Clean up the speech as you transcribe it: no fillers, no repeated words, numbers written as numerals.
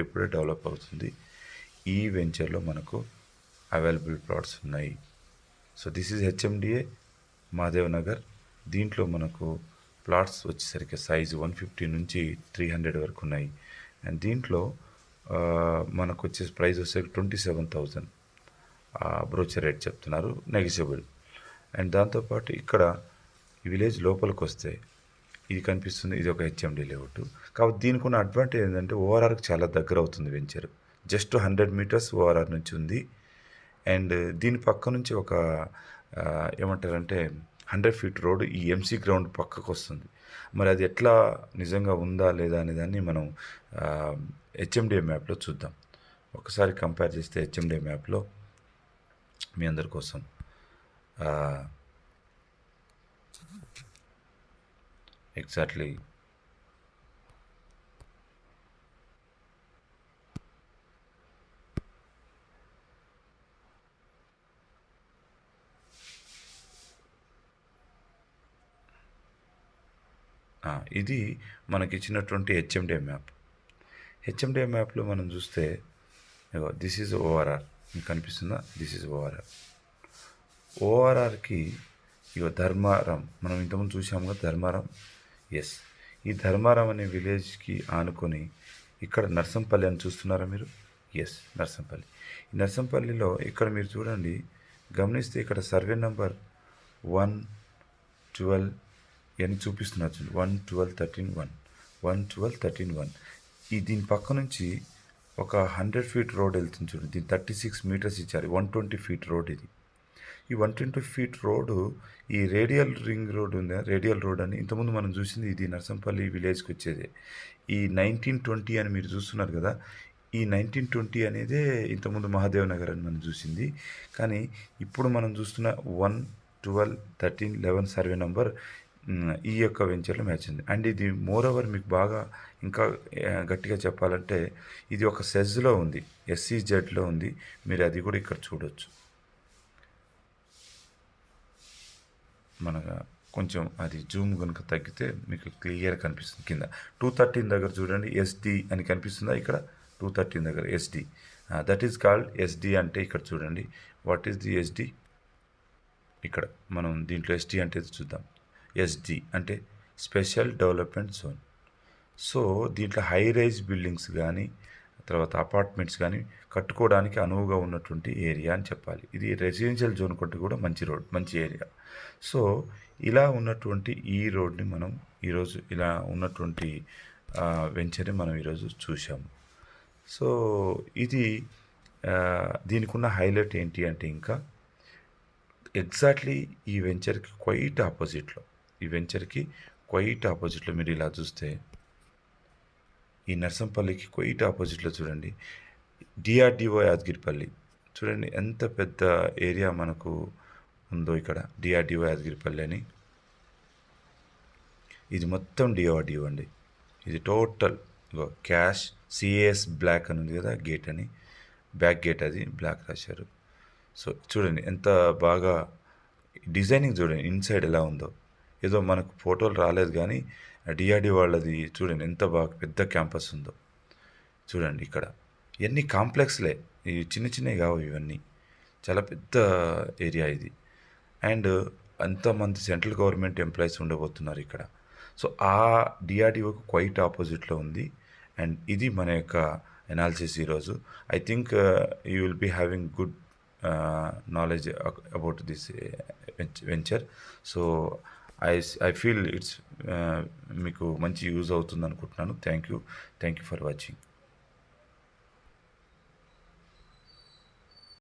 ఇప్పుడే డెవలప్ అవుతుంది. ఈ వెంచర్లో మనకు అవైలబుల్ ప్లాట్స్ ఉన్నాయి. So this is HMDA Mahadev Nagar. దీంట్లో మనకు ప్లాట్స్ వచ్చేసరికి సైజు 150 నుంచి 300 వరకు ఉన్నాయి. అండ్ దీంట్లో మనకు వచ్చే ప్రైస్ వచ్చేసరికి 27,000 బ్రోచర్ రేట్ చెప్తున్నారు, నెగిషియబుల్. అండ్ దాంతోపాటు ఇక్కడ విలేజ్ లోపలికి వస్తే ఇది కనిపిస్తుంది, ఇది ఒక హెచ్ఎండి లేఅవుట్. కాబట్టి దీనికి ఉన్న అడ్వాంటేజ్ ఏంటంటే ఓఆర్ఆర్కి చాలా దగ్గర అవుతుంది వెంచర్. జస్ట్ 100 మీటర్స్ ఓఆర్ఆర్ నుంచి ఉంది. అండ్ దీని పక్క నుంచి ఒక ఏమంటారంటే 100 ఫీట్ రోడ్ ఈ ఎంసీ గ్రౌండ్ పక్కకు వస్తుంది. మరి అది ఎట్లా నిజంగా ఉందా లేదా అనే దాన్ని మనం హెచ్ఎండిఏ మ్యాప్లో చూద్దాం. ఒకసారి కంపేర్ చేస్తే హెచ్ఎండిఏ మ్యాప్లో మీ అందరి కోసం ఎగ్జాక్ట్లీ ఇది మనకి ఇచ్చినటువంటి హెచ్ఎండిఏ మ్యాప్. హెచ్ఎండిఏ మ్యాప్లో మనం చూస్తే దిస్ ఈజ్ ఓఆర్ఆర్, మీకు కనిపిస్తుందా? This is ORR. ఓఆర్ఆర్కి ధర్మారం మనం ఇంతకుముందు చూసాము కదా, ధర్మారం. ఎస్, ఈ ధర్మారం అనే విలేజ్కి ఆనుకొని ఇక్కడ నర్సంపల్లి అని చూస్తున్నారా మీరు? ఎస్, నర్సంపల్లి. ఈ నర్సంపల్లిలో ఇక్కడ మీరు చూడండి, గమనిస్తే ఇక్కడ సర్వే నెంబర్ 112 అని చూపిస్తున్నారు. 112-13-1 ఈ దీని పక్క నుంచి ఒక 100 ఫీట్ రోడ్ వెళ్తుంది చూడండి. దీని 36 మీటర్స్ ఇచ్చారు. 120 ఫీట్ రోడ్ ఇది. ఈ 120 ఫీట్ రోడ్డు ఈ రేడియల్ రింగ్ రోడ్ ఉంది, రేడియల్ రోడ్ అని ఇంతకుముందు మనం చూసింది ఇది నర్సంపల్లి విలేజ్కి వచ్చేది. ఈ 1920 అని మీరు చూస్తున్నారు కదా, ఈ 1920 అనేదే ఇంతకుముందు మహాదేవ్ నగర్ అని మనం చూసింది. కానీ ఇప్పుడు మనం చూస్తున్న 112-13-11 సర్వే నెంబర్ ఈ యొక్క వెంచర్లో మ్యాచ్ ఉంది. అండ్ ఇది మోర్ ఓవర్ మీకు బాగా ఇంకా గట్టిగా చెప్పాలంటే ఇది ఒక సెజ్లో ఉంది, SEZలో ఉంది. మీరు అది కూడా ఇక్కడ చూడవచ్చు. మన కొంచెం అది జూమ్ కనుక తగ్గితే మీకు క్లియర్ కనిపిస్తుంది. కింద 213 దగ్గర చూడండి, SD అని కనిపిస్తుందా? ఇక్కడ 213 దగ్గర SD, that is called SD. అంటే ఇక్కడ చూడండి, వాట్ ఈస్ ది SD. ఇక్కడ మనం దీంట్లో SD అంటే చూద్దాం. SD అంటే స్పెషల్ డెవలప్మెంట్ జోన్. సో దీంట్లో హై రైజ్ బిల్డింగ్స్ కానీ తర్వాత అపార్ట్మెంట్స్ కానీ కట్టుకోవడానికి అనువుగా ఉన్నటువంటి ఏరియా అని చెప్పాలి. ఇది రెసిడెన్షియల్ జోన్ కొట్టి కూడా మంచి రోడ్, మంచి ఏరియా. సో ఇలా ఉన్నటువంటి ఈ రోడ్ని మనం ఈరోజు ఇలా ఉన్నటువంటి వెంచర్ని మనం ఈరోజు చూసాము. సో ఇది దీనికి ఉన్న హైలైట్ ఏంటి అంటే ఇంకా ఎగ్జాక్ట్లీ ఈ వెంచర్కి క్వైట్ ఆపోజిట్లో మీరు ఇలా చూస్తే ఈ నర్సంపల్లికి క్వైట్ ఆపోజిట్లో చూడండి DRDO యాదగిరిపల్లి. చూడండి ఎంత పెద్ద ఏరియా మనకు ఉందో ఇక్కడ. DRDO యాదగిరిపల్లి అని ఇది మొత్తం DRDO అండి. ఇది టోటల్ క్యాష్ CAS బ్లాక్ అని ఉంది కదా, గేట్ అని, బ్యాక్ గేట్ అది బ్లాక్ రాశారు. సో చూడండి ఎంత బాగా డిజైనింగ్ చూడండి, ఇన్సైడ్ ఎలా ఉందో. ఏదో మనకు ఫోటోలు రాలేదు కానీ DRDO వాళ్ళది చూడండి ఎంత బాగా పెద్ద క్యాంపస్ ఉందో. చూడండి ఇక్కడ ఇవన్నీ కాంప్లెక్స్లే, ఇవి చిన్న చిన్నవి కావు, ఇవన్నీ చాలా పెద్ద ఏరియా ఇది. అండ్ అంతమంది సెంట్రల్ గవర్నమెంట్ ఎంప్లాయీస్ ఉండబోతున్నారు ఇక్కడ. సో ఆ DRDOకి క్వైట్ ఆపోజిట్లో ఉంది. అండ్ ఇది మన యొక్క ఎనాలిసిస్ ఈరోజు. I think you will be having good knowledge about this venture. So I feel it's మీకు మంచి యూజ్ అవుతుంది అనుకుంటున్నాను. Thank you for watching.